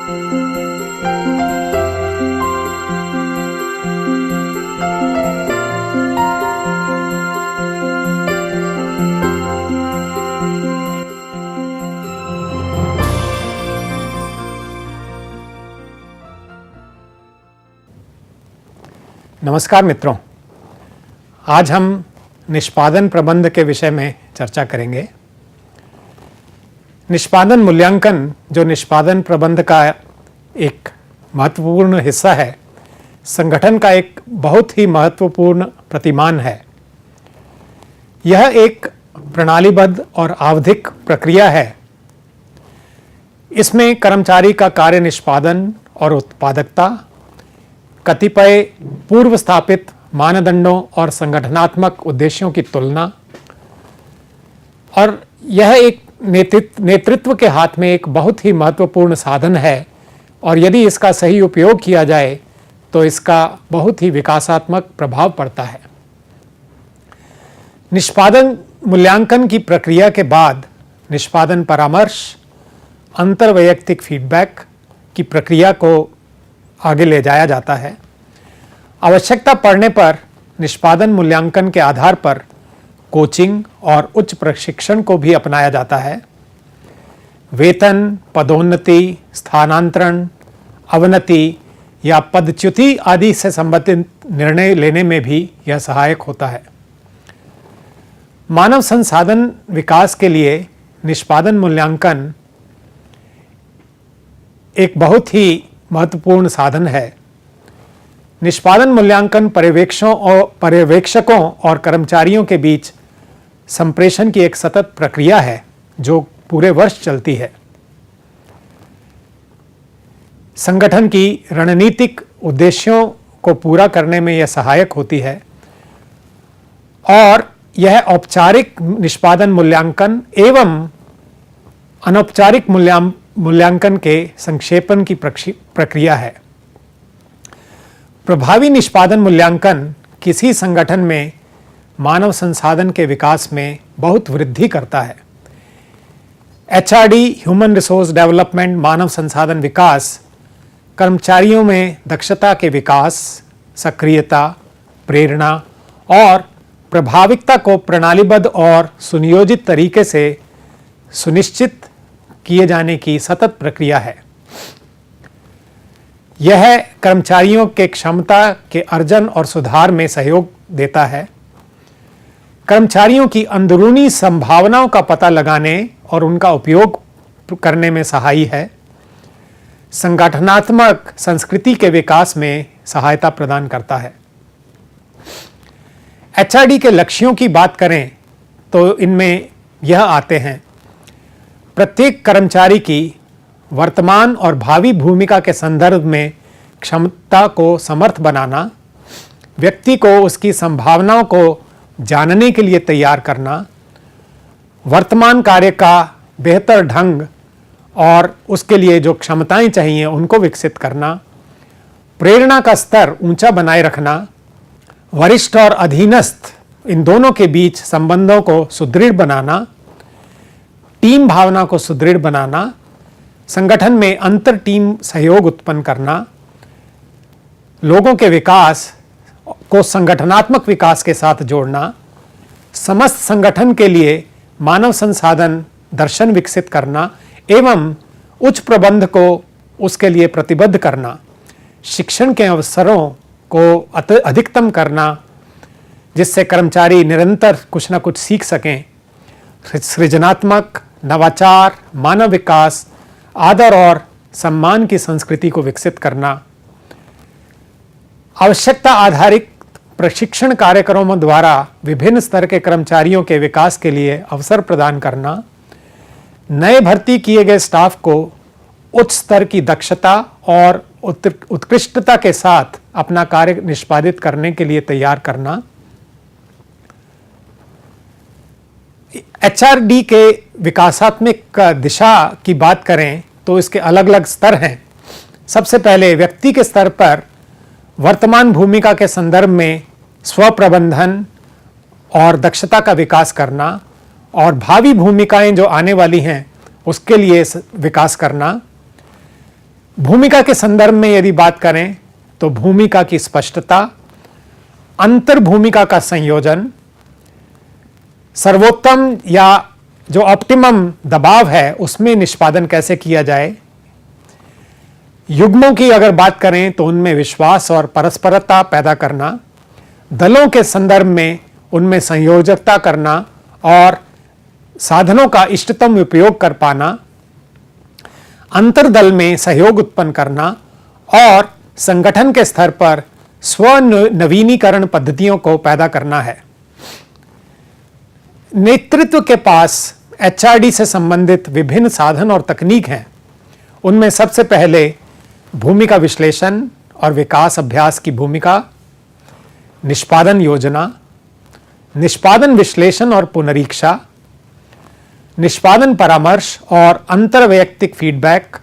नमस्कार मित्रों, आज हम निष्पादन प्रबंध के विषय में चर्चा करेंगे। निष्पादन मूल्यांकन जो निष्पादन प्रबंध का एक महत्वपूर्ण हिस्सा है, संगठन का एक बहुत ही महत्वपूर्ण प्रतिमान है। यह एक प्रणालीबद्ध और आवधिक प्रक्रिया है। इसमें कर्मचारी का कार्य निष्पादन और उत्पादकता, कतिपय पूर्व स्थापित मानदंडों और संगठनात्मक उद्देश्यों की तुलना, और यह एक नेतृत्व के हाथ में एक बहुत ही महत्वपूर्ण साधन है, और यदि इसका सही उपयोग किया जाए तो इसका बहुत ही विकासात्मक प्रभाव पड़ता है। निष्पादन मूल्यांकन की प्रक्रिया के बाद निष्पादन परामर्श, अंतर्वैयक्तिक फीडबैक की प्रक्रिया को आगे ले जाया जाता है। आवश्यकता पड़ने पर निष्पादन मूल्यांकन के आधार पर कोचिंग और उच्च प्रशिक्षण को भी अपनाया जाता है। वेतन, पदोन्नति, स्थानांतरण, अवनति या पदच्युति आदि से संबंधित निर्णय लेने में भी यह सहायक होता है। मानव संसाधन विकास के लिए निष्पादन मूल्यांकन एक बहुत ही महत्वपूर्ण साधन है। निष्पादन मूल्यांकन पर्यवेक्षकों और कर्मचारियों के बीच संप्रेषण की एक सतत प्रक्रिया है जो पूरे वर्ष चलती है। संगठन की रणनीतिक उद्देश्यों को पूरा करने में यह सहायक होती है, और यह औपचारिक निष्पादन मूल्यांकन एवं अनौपचारिक मूल्यांकन के संक्षेपण की प्रक्रिया है। प्रभावी निष्पादन मूल्यांकन किसी संगठन में मानव संसाधन के विकास में बहुत वृद्धि करता है। HRD ह्यूमन रिसोर्स डेवलपमेंट मानव संसाधन विकास कर्मचारियों में दक्षता के विकास, सक्रियता, प्रेरणा और प्रभाविकता को प्रणालीबद्ध और सुनियोजित तरीके से सुनिश्चित किए जाने की सतत प्रक्रिया है। यह कर्मचारियों के क्षमता के अर्जन और सुधार में सहयोग देता है, कर्मचारियों की अंदरूनी संभावनाओं का पता लगाने और उनका उपयोग करने में सहायी है, संगठनात्मक संस्कृति के विकास में सहायता प्रदान करता है। HRD के लक्ष्यों की बात करें तो इनमें यह आते हैं: प्रत्येक कर्मचारी की वर्तमान और भावी भूमिका के संदर्भ में क्षमता को समर्थ बनाना, व्यक्ति को उसकी संभावनाओं को जानने के लिए तैयार करना, वर्तमान कार्य का बेहतर ढंग और उसके लिए जो क्षमताएं चाहिए उनको विकसित करना, प्रेरणा का स्तर ऊंचा बनाए रखना, वरिष्ठ और अधीनस्थ इन दोनों के बीच संबंधों को सुदृढ़ बनाना, टीम भावना को सुदृढ़ बनाना, संगठन में अंतर टीम सहयोग उत्पन्न करना, लोगों के विकास को संगठनात्मक विकास के साथ जोड़ना, समस्त संगठन के लिए मानव संसाधन दर्शन विकसित करना एवं उच्च प्रबंध को उसके लिए प्रतिबद्ध करना, शिक्षण के अवसरों को अधिकतम करना जिससे कर्मचारी निरंतर कुछ न कुछ सीख सकें, सृजनात्मक, नवाचार, मानव विकास, आदर और सम्मान की संस्कृति को विकसित करना, आवश्यकता आधारित प्रशिक्षण कार्यक्रमों द्वारा विभिन्न स्तर के कर्मचारियों के विकास के लिए अवसर प्रदान करना, नए भर्ती किए गए स्टाफ को उच्च स्तर की दक्षता और उत्कृष्टता के साथ अपना कार्य निष्पादित करने के लिए तैयार करना। HRD के विकासात्मक दिशा की बात करें तो इसके अलग अलग स्तर हैं। सबसे पहले व्यक्ति के स्तर पर वर्तमान भूमिका के संदर्भ में स्व प्रबंधन और दक्षता का विकास करना, और भावी भूमिकाएं जो आने वाली हैं उसके लिए विकास करना। भूमिका के संदर्भ में यदि बात करें तो भूमिका की स्पष्टता, अंतर भूमिका का संयोजन, सर्वोत्तम या जो ऑप्टिमम दबाव है उसमें निष्पादन कैसे किया जाए, युग्मों की अगर बात करें तो उनमें विश्वास और परस्परता पैदा करना, दलों के संदर्भ में उनमें संयोजकता करना और साधनों का इष्टतम उपयोग कर पाना, अंतरदल में सहयोग उत्पन्न करना और संगठन के स्तर पर स्व नवीनीकरण पद्धतियों को पैदा करना है। नेतृत्व के पास एचआरडी से संबंधित विभिन्न साधन और तकनीक हैं। उनमें सबसे पहले भूमिका विश्लेषण और विकास अभ्यास की भूमिका, निष्पादन योजना, निष्पादन विश्लेषण और पुनरीक्षा, निष्पादन परामर्श और अंतरवैयक्तिक फीडबैक,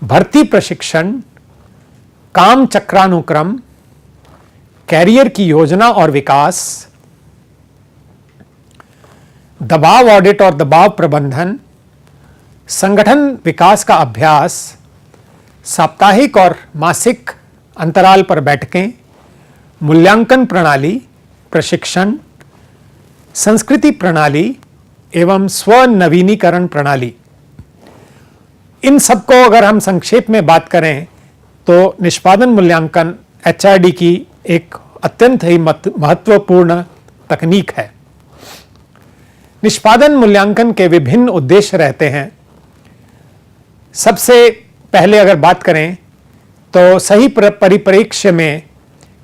भर्ती प्रशिक्षण, काम चक्रानुक्रम, कैरियर की योजना और विकास, दबाव ऑडिट और दबाव प्रबंधन, संगठन विकास का अभ्यास, साप्ताहिक और मासिक अंतराल पर बैठकें, मूल्यांकन प्रणाली, प्रशिक्षण, संस्कृति प्रणाली एवं स्व नवीनीकरण प्रणाली। इन सबको अगर हम संक्षेप में बात करें तो निष्पादन मूल्यांकन एचआरडी की एक अत्यंत ही महत्वपूर्ण तकनीक है। निष्पादन मूल्यांकन के विभिन्न उद्देश्य रहते हैं। सबसे पहले अगर बात करें तो सही परिप्रेक्ष्य में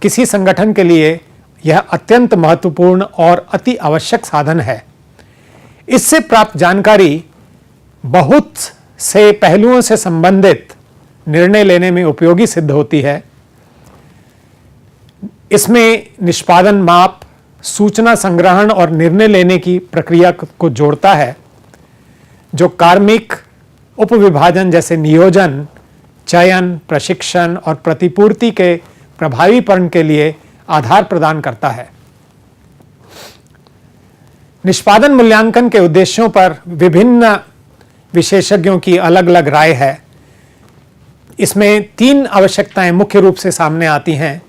किसी संगठन के लिए यह अत्यंत महत्वपूर्ण और अति आवश्यक साधन है। इससे प्राप्त जानकारी बहुत से पहलुओं से संबंधित निर्णय लेने में उपयोगी सिद्ध होती है। इसमें निष्पादन माप, सूचना संग्रहण और निर्णय लेने की प्रक्रिया को जोड़ता है, जो कार्मिक उपविभाजन जैसे नियोजन, चयन, प्रशिक्षण और प्रतिपूर्ति के प्रभावीपन के लिए आधार प्रदान करता है। निष्पादन मूल्यांकन के उद्देश्यों पर विभिन्न विशेषज्ञों की अलग अलग राय है। इसमें 3 आवश्यकताएं मुख्य रूप से सामने आती हैं।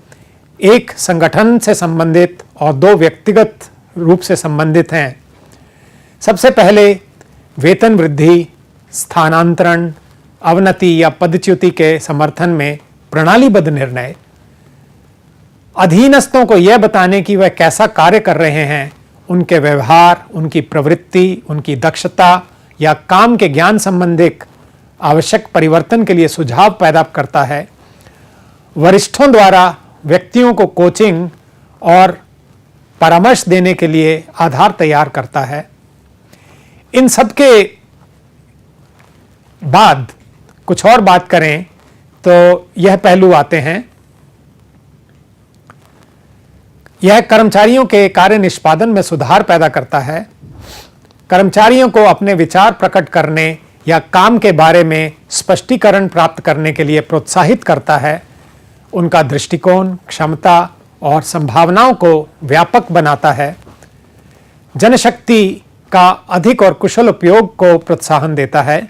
एक संगठन से संबंधित और 2 व्यक्तिगत रूप से संबंधित हैं। सबसे पहले वेतन वृद्धि, स्थानांतरण, अवनति या पदच्युति के समर्थन में प्रणालीबद्ध निर्णय, अधीनस्थों को यह बताने कि वह कैसा कार्य कर रहे हैं, उनके व्यवहार, उनकी प्रवृत्ति, उनकी दक्षता या काम के ज्ञान संबंधित आवश्यक परिवर्तन के लिए सुझाव पैदा करता है। वरिष्ठों द्वारा व्यक्तियों को कोचिंग और परामर्श देने के लिए आधार तैयार करता है। इन सब के बाद कुछ और बात करें तो यह पहलू आते हैं। यह कर्मचारियों के कार्य निष्पादन में सुधार पैदा करता है। कर्मचारियों को अपने विचार प्रकट करने या काम के बारे में स्पष्टीकरण प्राप्त करने के लिए प्रोत्साहित करता है। उनका दृष्टिकोण, क्षमता और संभावनाओं को व्यापक बनाता है। जनशक्ति का अधिक और कुशल उपयोग को प्रोत्साहन देता है।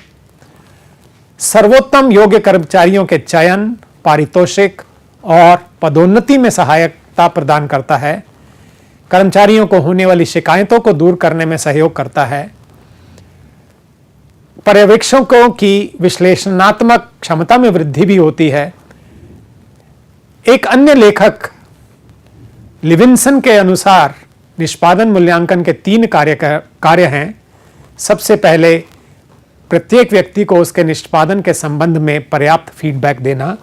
सर्वोत्तम योग्य कर्मचारियों के चयन, पारितोषिक और पदोन्नति में सहायता प्रदान करता है। कर्मचारियों को होने वाली शिकायतों को दूर करने में सहयोग करता है। पर्यवेक्षकों की विश्लेषणात्मक क्षमता में वृद्धि भी होती है। एक अन्य लेखक लिविंसन के अनुसार निष्पादन मूल्यांकन के 3 कार्य हैं। सबसे पहले प्रत्येक व्यक्ति को उसके निष्पादन के संबंध में पर्याप्त फीडबैक देना,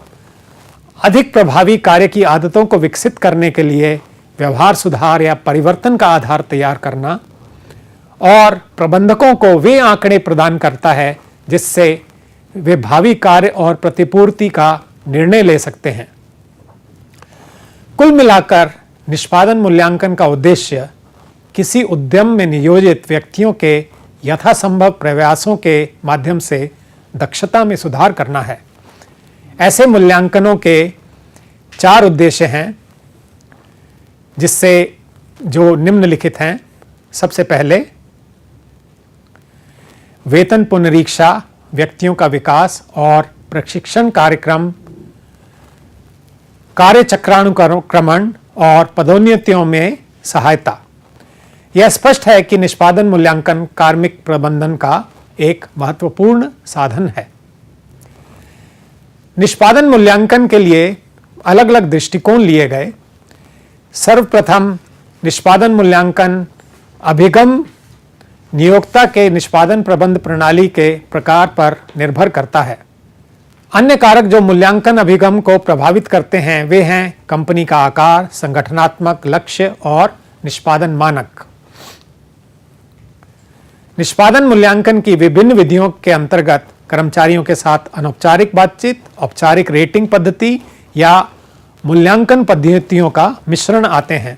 अधिक प्रभावी कार्य की आदतों को विकसित करने के लिए व्यवहार सुधार या परिवर्तन का आधार तैयार करना, और प्रबंधकों को वे आंकड़े प्रदान करता है जिससे वे भावी कार्य और प्रतिपूर्ति का निर्णय ले सकते हैं। कुल मिलाकर निष्पादन मूल्यांकन का उद्देश्य किसी उद्यम में नियोजित व्यक्तियों के यथासंभव प्रयासों के माध्यम से दक्षता में सुधार करना है। ऐसे मूल्यांकनों के 4 उद्देश्य हैं जिससे जो निम्नलिखित हैं। सबसे पहले वेतन पुनरीक्षा, व्यक्तियों का विकास और प्रशिक्षण कार्यक्रम, कार्य चक्रानुक्रमण और पदोन्नतियों में सहायता। यह स्पष्ट है कि निष्पादन मूल्यांकन कार्मिक प्रबंधन का एक महत्वपूर्ण साधन है। निष्पादन मूल्यांकन के लिए अलग अलग दृष्टिकोण लिए गए। सर्वप्रथम निष्पादन मूल्यांकन अभिगम नियोक्ता के निष्पादन प्रबंध प्रणाली के प्रकार पर निर्भर करता है। अन्य कारक जो मूल्यांकन अभिगम को प्रभावित करते हैं वे हैं कंपनी का आकार, संगठनात्मक लक्ष्य और निष्पादन मानक। निष्पादन मूल्यांकन की विभिन्न विधियों के अंतर्गत कर्मचारियों के साथ अनौपचारिक बातचीत, औपचारिक रेटिंग पद्धति या मूल्यांकन पद्धतियों का मिश्रण आते हैं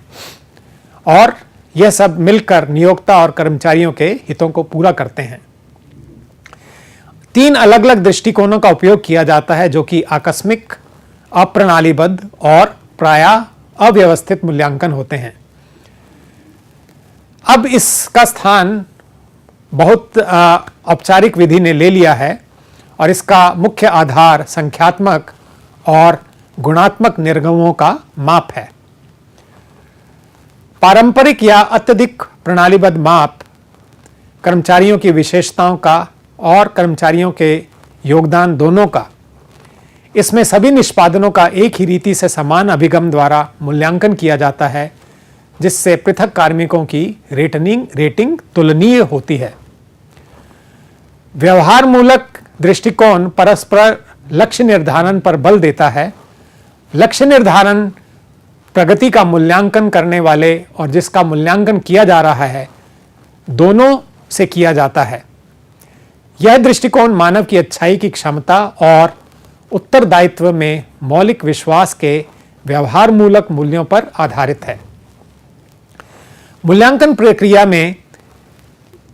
और यह सब मिलकर नियोक्ता और कर्मचारियों के हितों को पूरा करते हैं। 3 अलग अलग दृष्टिकोणों का उपयोग किया जाता है जो कि आकस्मिक, अप्रणालीबद्ध और प्रायः अव्यवस्थित मूल्यांकन होते हैं। अब इसका स्थान बहुत औपचारिक विधि ने ले लिया है और इसका मुख्य आधार संख्यात्मक और गुणात्मक निर्गमों का माप है। पारंपरिक या अत्यधिक प्रणालीबद्ध माप कर्मचारियों की विशेषताओं का और कर्मचारियों के योगदान दोनों का, इसमें सभी निष्पादनों का एक ही रीति से समान अभिगम द्वारा मूल्यांकन किया जाता है जिससे पृथक कार्मिकों की रेटिंग तुलनीय होती है। व्यवहार मूलक दृष्टिकोण परस्पर लक्ष्य निर्धारण पर बल देता है। लक्ष्य निर्धारण प्रगति का मूल्यांकन करने वाले और जिसका मूल्यांकन किया जा रहा है दोनों से किया जाता है। यह दृष्टिकोण मानव की अच्छाई की क्षमता और उत्तरदायित्व में मौलिक विश्वास के व्यवहार मूलक मूल्यों पर आधारित है। मूल्यांकन प्रक्रिया में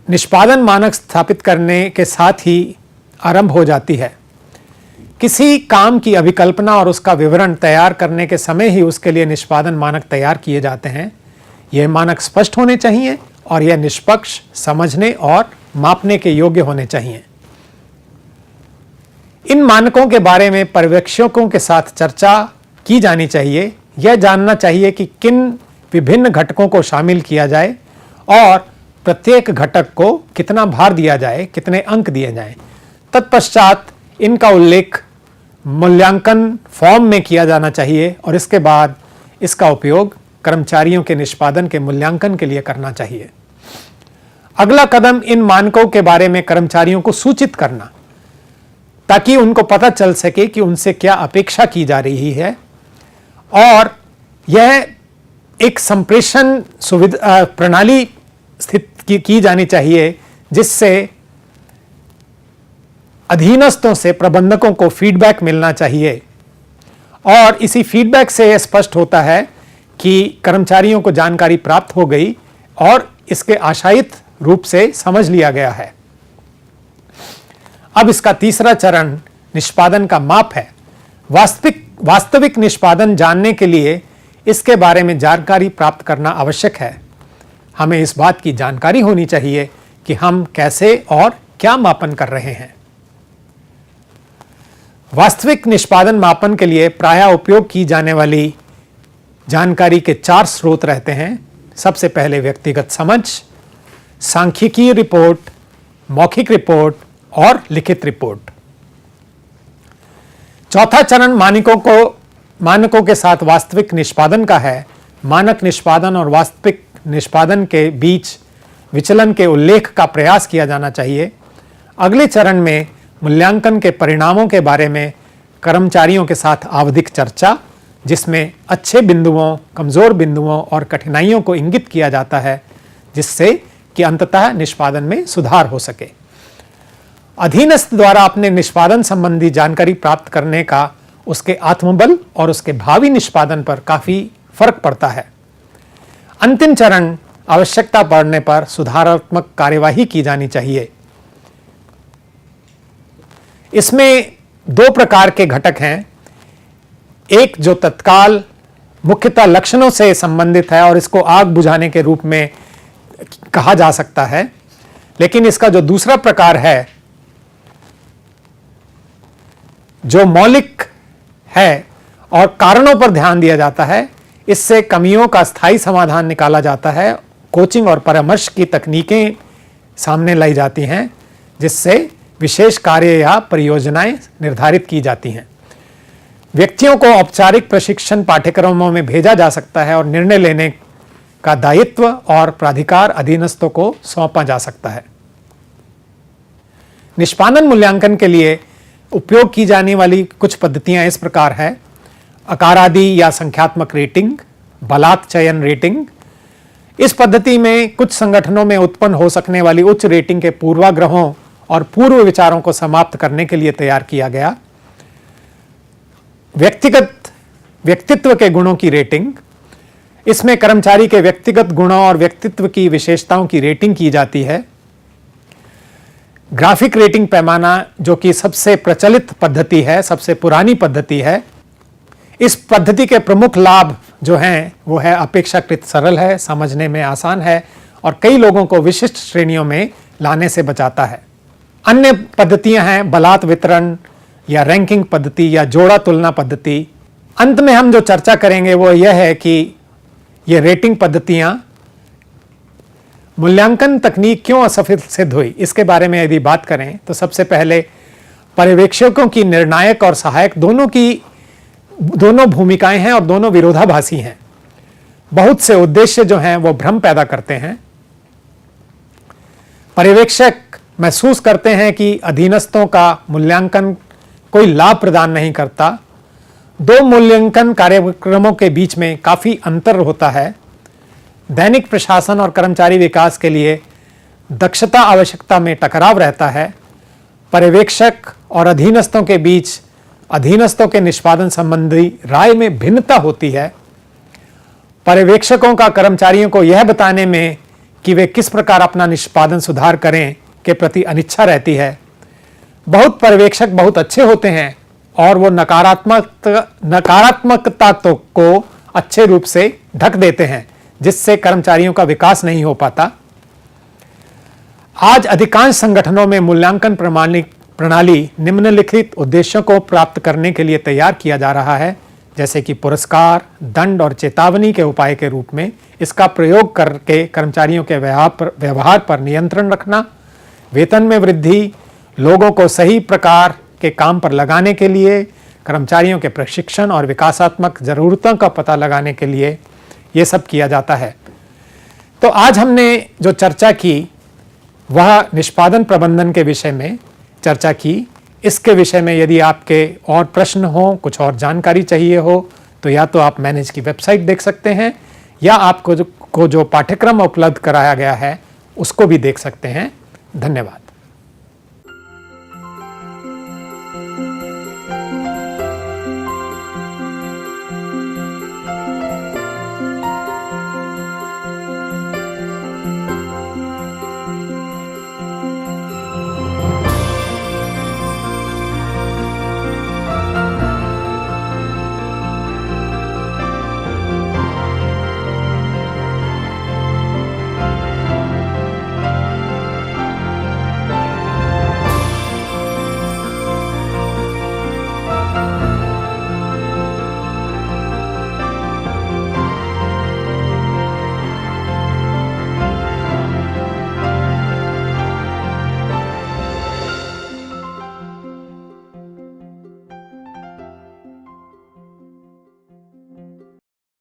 निष्पादन मानक स्थापित करने के साथ ही आरंभ हो जाती है। किसी काम की अभिकल्पना और उसका विवरण तैयार करने के समय ही उसके लिए निष्पादन मानक तैयार किए जाते हैं। यह मानक स्पष्ट होने चाहिए और यह निष्पक्ष, समझने और मापने के योग्य होने चाहिए। इन मानकों के बारे में पर्यवेक्षकों के साथ चर्चा की जानी चाहिए। यह जानना चाहिए कि किन विभिन्न घटकों को शामिल किया जाए और प्रत्येक घटक को कितना भार दिया जाए, कितने अंक दिए जाएं। तत्पश्चात इनका उल्लेख मूल्यांकन फॉर्म में किया जाना चाहिए और इसके बाद इसका उपयोग कर्मचारियों के निष्पादन के मूल्यांकन के लिए करना चाहिए। अगला कदम इन मानकों के बारे में कर्मचारियों को सूचित करना ताकि उनको पता चल सके कि उनसे क्या अपेक्षा की जा रही है और यह एक संप्रेषण सुविधा प्रणाली स्थित की जानी चाहिए जिससे अधीनस्थों से प्रबंधकों को फीडबैक मिलना चाहिए और इसी फीडबैक से यह स्पष्ट होता है कि कर्मचारियों को जानकारी प्राप्त हो गई और इसके आशायित रूप से समझ लिया गया है। अब इसका तीसरा चरण निष्पादन का माप है। वास्तविक निष्पादन जानने के लिए इसके बारे में जानकारी प्राप्त करना आवश्यक है। हमें इस बात की जानकारी होनी चाहिए कि हम कैसे और क्या मापन कर रहे हैं। वास्तविक निष्पादन मापन के लिए प्रायः उपयोग की जाने वाली जानकारी के 4 स्रोत रहते हैं। सबसे पहले व्यक्तिगत समझ, सांख्यिकीय रिपोर्ट, मौखिक रिपोर्ट और लिखित रिपोर्ट। चौथा चरण मानकों के साथ वास्तविक निष्पादन का है। मानक निष्पादन और वास्तविक निष्पादन के बीच विचलन के उल्लेख का प्रयास किया जाना चाहिए। अगले चरण में मूल्यांकन के परिणामों के बारे में कर्मचारियों के साथ आवधिक चर्चा, जिसमें अच्छे बिंदुओं, कमजोर बिंदुओं और कठिनाइयों को इंगित किया जाता है जिससे कि अंततः निष्पादन में सुधार हो सके। अधीनस्थ द्वारा अपने निष्पादन संबंधी जानकारी प्राप्त करने का उसके आत्मबल और उसके भावी निष्पादन पर काफी फर्क पड़ता है। अंतिम चरण आवश्यकता पड़ने पर सुधारात्मक कार्यवाही की जानी चाहिए। इसमें 2 प्रकार के घटक हैं। एक जो तत्काल मुख्यतः लक्षणों से संबंधित है और इसको आग बुझाने के रूप में कहा जा सकता है, लेकिन इसका जो दूसरा प्रकार है जो मौलिक है और कारणों पर ध्यान दिया जाता है, इससे कमियों का स्थायी समाधान निकाला जाता है। कोचिंग और परामर्श की तकनीकें सामने लाई जाती हैं, जिससे विशेष कार्य या परियोजनाएं निर्धारित की जाती हैं। व्यक्तियों को औपचारिक प्रशिक्षण पाठ्यक्रमों में भेजा जा सकता है और निर्णय लेने का दायित्व और प्राधिकार अधीनस्थों को सौंपा जा सकता है। निष्पादन मूल्यांकन के लिए उपयोग की जाने वाली कुछ पद्धतियां इस प्रकार है: आकारादि या संख्यात्मक रेटिंग, बलात् चयन रेटिंग। इस पद्धति में कुछ संगठनों में उत्पन्न हो सकने वाली उच्च रेटिंग के पूर्वाग्रहों और पूर्व विचारों को समाप्त करने के लिए तैयार किया गया। व्यक्तित्व के गुणों की रेटिंग, इसमें कर्मचारी के व्यक्तिगत गुणों और व्यक्तित्व की विशेषताओं की रेटिंग की जाती है। ग्राफिक रेटिंग पैमाना, जो कि सबसे प्रचलित पद्धति है, सबसे पुरानी पद्धति है। इस पद्धति के प्रमुख लाभ जो हैं वो है अपेक्षाकृत सरल है, समझने में आसान है और कई लोगों को विशिष्ट श्रेणियों में लाने से बचाता है। अन्य पद्धतियां हैं बलात् वितरण या रैंकिंग पद्धति या जोड़ा तुलना पद्धति। अंत में हम जो चर्चा करेंगे वो यह है कि ये रेटिंग पद्धतियां मूल्यांकन तकनीक क्यों असफल सिद्ध हुई, इसके बारे में यदि बात करें तो सबसे पहले पर्यवेक्षकों की निर्णायक और सहायक दोनों भूमिकाएं हैं और दोनों विरोधाभासी हैं। बहुत से उद्देश्य जो हैं वो भ्रम पैदा करते हैं। पर्यवेक्षक महसूस करते हैं कि अधीनस्थों का मूल्यांकन कोई लाभ प्रदान नहीं करता। दो मूल्यांकन कार्यक्रमों के बीच में काफी अंतर होता है। दैनिक प्रशासन और कर्मचारी विकास के लिए दक्षता आवश्यकता में टकराव रहता है। पर्यवेक्षक और अधीनस्थों के बीच अधीनस्थों के निष्पादन संबंधी राय में भिन्नता होती है। पर्यवेक्षकों का कर्मचारियों को यह बताने में कि वे किस प्रकार अपना निष्पादन सुधार करें के प्रति अनिच्छा रहती है। बहुत पर्यवेक्षक बहुत अच्छे होते हैं और वो नकारात्मकता को अच्छे रूप से ढक देते हैं, जिससे कर्मचारियों का विकास नहीं हो पाता। आज अधिकांश संगठनों में मूल्यांकन प्रणाली निम्नलिखित उद्देश्यों को प्राप्त करने के लिए तैयार किया जा रहा है, जैसे कि पुरस्कार, दंड और चेतावनी के उपाय के रूप में इसका प्रयोग करके कर्मचारियों के व्यवहार पर नियंत्रण रखना, वेतन में वृद्धि, लोगों को सही प्रकार के काम पर लगाने के लिए, कर्मचारियों के प्रशिक्षण और विकासात्मक जरूरतों का पता लगाने के लिए ये सब किया जाता है। तो आज हमने जो चर्चा की वह निष्पादन प्रबंधन के विषय में चर्चा की। इसके विषय में यदि आपके और प्रश्न हो, कुछ और जानकारी चाहिए हो, तो या तो आप मैनेज की वेबसाइट देख सकते हैं या आपको जो पाठ्यक्रम उपलब्ध कराया गया है उसको भी देख सकते हैं। धन्यवाद।